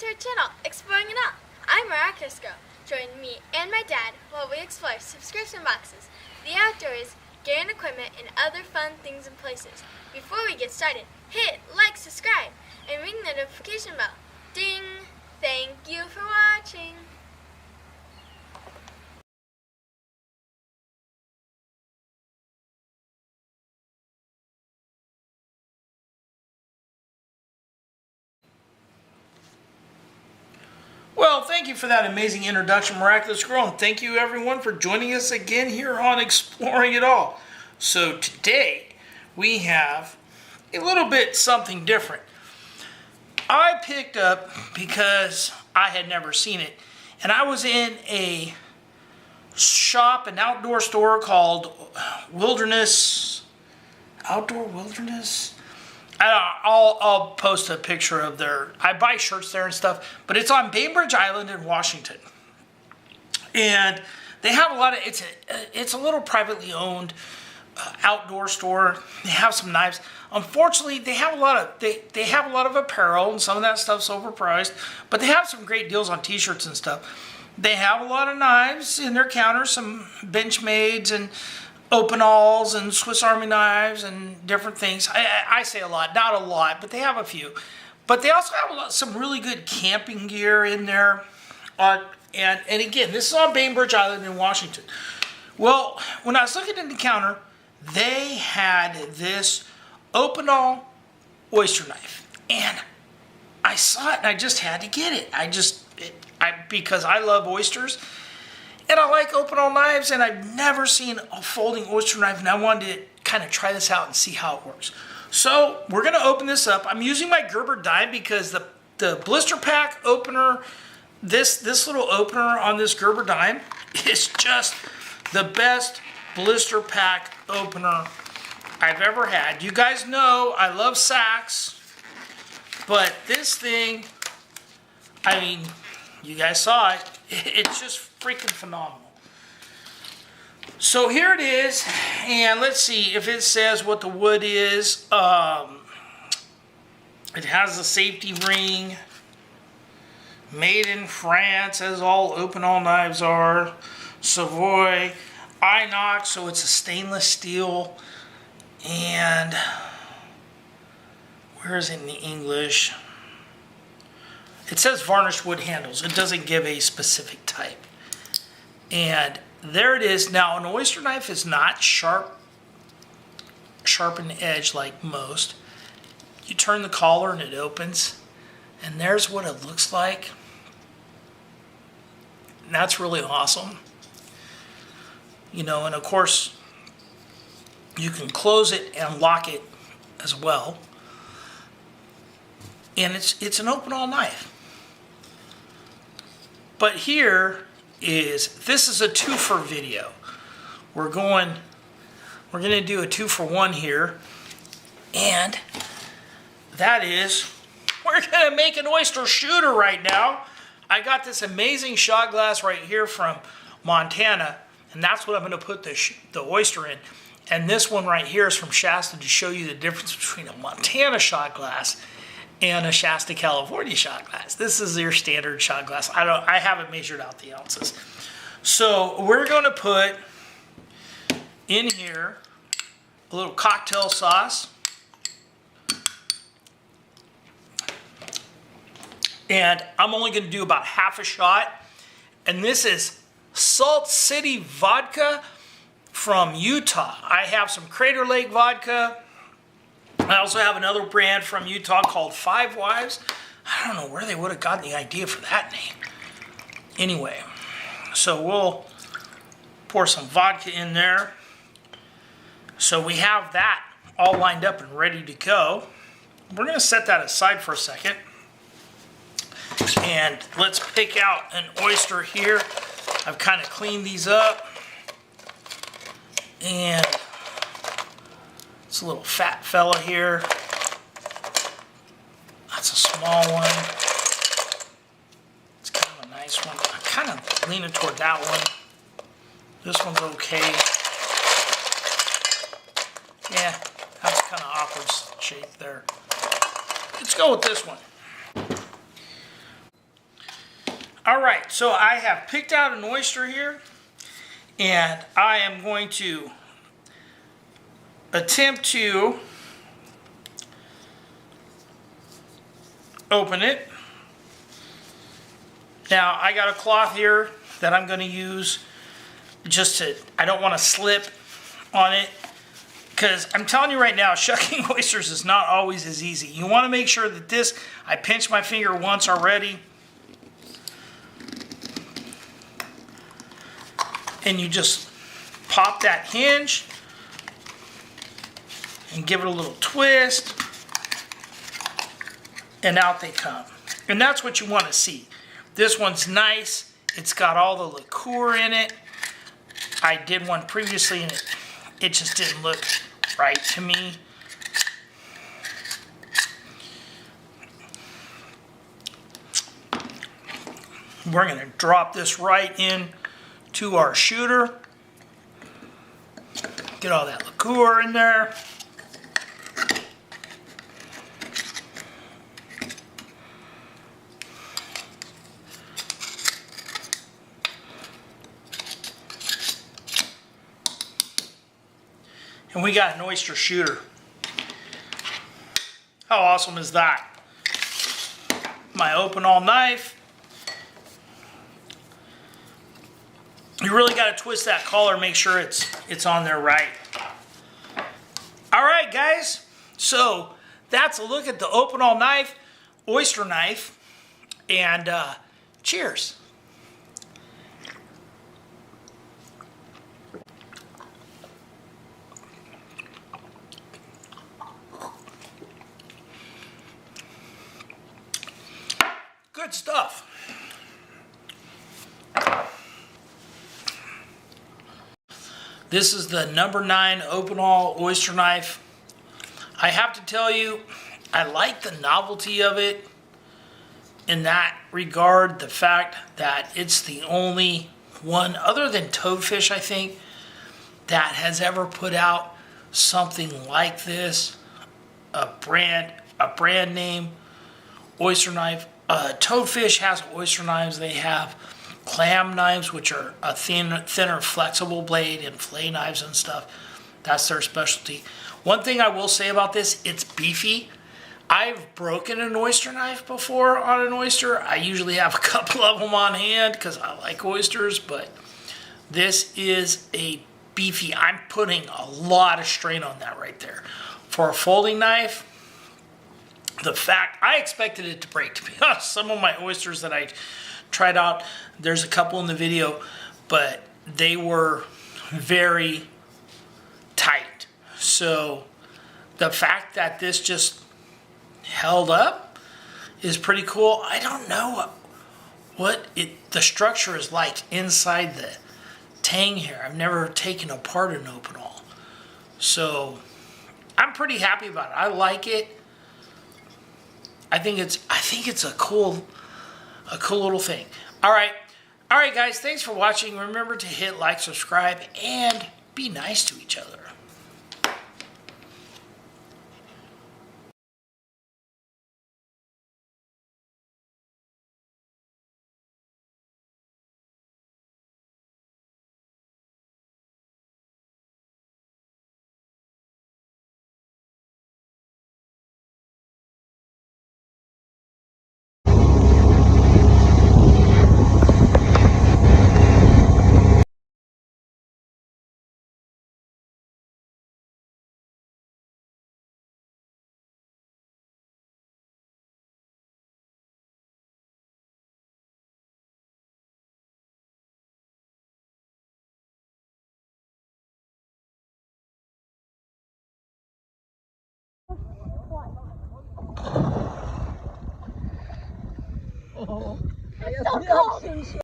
to our channel, Exploring It All. I'm Miraculous Girl. Join me and my dad while we explore subscription boxes, the outdoors, gear and equipment, and other fun things and places. Before we get started, hit like, subscribe, and ring the notification bell. Ding! Thank you for watching. Well, thank you for that amazing introduction, Miraculous Girl, and thank you everyone for joining us again here on Exploring It All. So today we have a little bit something different. I picked up because I had never seen it, and I was in a shop, an outdoor store called Outdoor Wilderness. I'll post a picture of I buy shirts there and stuff, but it's on Bainbridge Island in Washington. And they have a lot of, it's a little privately owned outdoor store. They have some knives. Unfortunately, they have a lot of apparel, and some of that stuff's overpriced, but they have some great deals on t-shirts and stuff. They have a lot of knives in their counter, some Benchmades and Opinels and Swiss Army knives and different things. I say a lot, not a lot, but they have a few. But they also have some really good camping gear in there. And again, this is on Bainbridge Island in Washington. Well, when I was looking at the counter, they had this Opinel Oyster Knife. And I saw it and I just had to get it. Because I love oysters. And I like Opinel knives, and I've never seen a folding oyster knife, and I wanted to kind of try this out and see how it works. So we're going to open this up. I'm using my Gerber dime because the blister pack opener, this little opener on this Gerber dime is just the best blister pack opener I've ever had. You guys know I love sacks, but this thing, I mean, you guys saw it. It's just freaking phenomenal. So here it is, and let's see if it says what the wood is. It has a safety ring, made in France, as all Opinel knives are. Savoy, inox, so it's a stainless steel. And where is it in the English? It says varnished wood handles. It doesn't give a specific type. And there it is. Now, an oyster knife is not sharpened edge like most. You turn the collar and it opens. And there's what it looks like. And that's really awesome. You know, and of course, you can close it and lock it as well. And it's an Opinel knife. But this is a 2-for video. We're going to do a 2-for-1 here. And that is, we're going to make an oyster shooter right now. I got this amazing shot glass right here from Montana, and that's what I'm going to put the oyster in. And this one right here is from Shasta to show you the difference between a Montana shot glass and a Shasta, California shot glass. This is your standard shot glass. I haven't measured out the ounces. So we're going to put in here a little cocktail sauce. And I'm only going to do about half a shot. And this is Salt City vodka from Utah. I have some Crater Lake vodka. I also have another brand from Utah called Five Wives. I don't know where they would have gotten the idea for that name. Anyway, so we'll pour some vodka in there. So we have that all lined up and ready to go. We're going to set that aside for a second. And let's pick out an oyster here. I've kind of cleaned these up. And it's a little fat fella here. That's a small one. It's kind of a nice one. I'm kind of leaning toward that one. This one's okay. Yeah, that's kind of awkward shape there. Let's go with this one. All right, so I have picked out an oyster here, and I am going to attempt to open it. Now, I got a cloth here that I'm going to use just to, I don't want to slip on it, because I'm telling you right now, shucking oysters is not always as easy. You want to make sure that this, I pinched my finger once already, and you just pop that hinge and give it a little twist, and out they come. And that's what you want to see. This one's nice. It's got all the liqueur in it. I did one previously and it just didn't look right to me. We're going to drop this right in to our shooter. Get all that liqueur in there. And we got an oyster shooter. How awesome is that? My Opinel knife. You really got to twist that collar, make sure it's on there right. All right, guys. So that's a look at the Opinel knife, oyster knife, and cheers. Good stuff. This is the number 9 Opinel oyster knife. I have to tell you, I like the novelty of it in that regard. The fact that it's the only one, other than Toadfish, I think, that has ever put out something like this. A brand name oyster knife. Toadfish has oyster knives. They have clam knives, which are a thinner, flexible blade, and fillet knives and stuff. That's their specialty. One thing I will say about this, it's beefy. I've broken an oyster knife before on an oyster. I usually have a couple of them on hand because I like oysters, but this is a beefy. I'm putting a lot of strain on that right there. For a folding knife, the fact, I expected it to break, to be honest. Some of my oysters that I tried out, there's a couple in the video, but they were very tight. So the fact that this just held up is pretty cool. I don't know what the structure is like inside the tang here. I've never taken apart an Opinel. So I'm pretty happy about it. I like it. I think it's a cool little thing. All right, guys. Thanks for watching. Remember to hit like, subscribe, and be nice to each other. So cold.